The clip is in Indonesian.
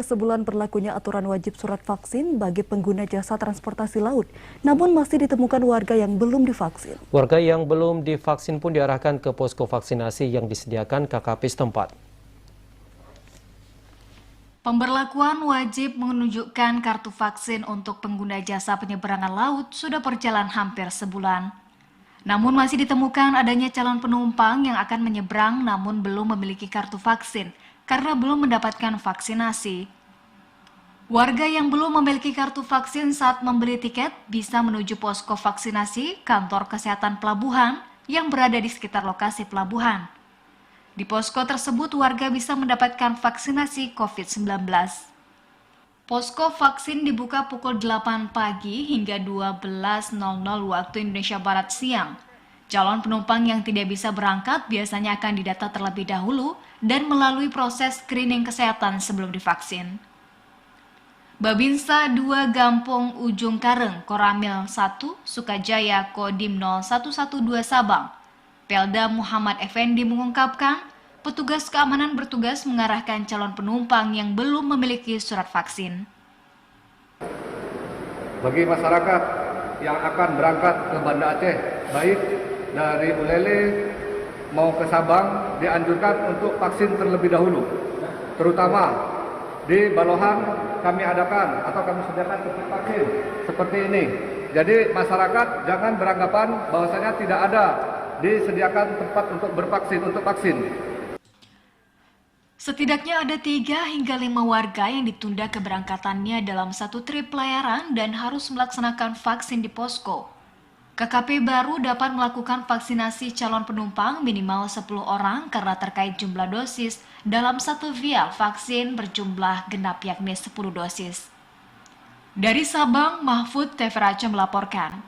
sebulan berlakunya aturan wajib surat vaksin bagi pengguna jasa transportasi laut. Namun masih ditemukan warga yang belum divaksin. Warga yang belum divaksin pun diarahkan ke posko vaksinasi yang disediakan KKP setempat. Pemberlakuan wajib menunjukkan kartu vaksin untuk pengguna jasa penyeberangan laut sudah berjalan hampir sebulan. Namun masih ditemukan adanya calon penumpang yang akan menyeberang namun belum memiliki kartu vaksin karena belum mendapatkan vaksinasi. Warga yang belum memiliki kartu vaksin saat membeli tiket bisa menuju posko vaksinasi kantor kesehatan pelabuhan yang berada di sekitar lokasi pelabuhan. Di posko tersebut warga bisa mendapatkan vaksinasi COVID-19. Posko vaksin dibuka pukul 8 pagi hingga 12.00 waktu Indonesia Barat siang. Calon penumpang yang tidak bisa berangkat biasanya akan didata terlebih dahulu dan melalui proses screening kesehatan sebelum divaksin. Babinsa 2 Gampong Ujung Kareng, Koramil 1, Sukajaya, Kodim 0112 Sabang, Pelda Muhammad Effendi mengungkapkan, petugas keamanan bertugas mengarahkan calon penumpang yang belum memiliki surat vaksin. Bagi masyarakat yang akan berangkat ke Banda Aceh, baik dari Ulele mau ke Sabang, dianjurkan untuk vaksin terlebih dahulu. Terutama di Balohan kami adakan atau kami sediakan tempat vaksin seperti ini. Jadi masyarakat jangan beranggapan bahwasanya tidak ada disediakan tempat untuk bervaksin, untuk vaksin. Setidaknya ada 3 hingga 5 warga yang ditunda keberangkatannya dalam satu trip pelayaran dan harus melaksanakan vaksin di posko. KKP baru dapat melakukan vaksinasi calon penumpang minimal 10 orang karena terkait jumlah dosis dalam satu vial vaksin berjumlah genap yakni 10 dosis. Dari Sabang, Mahfud TV Raja melaporkan.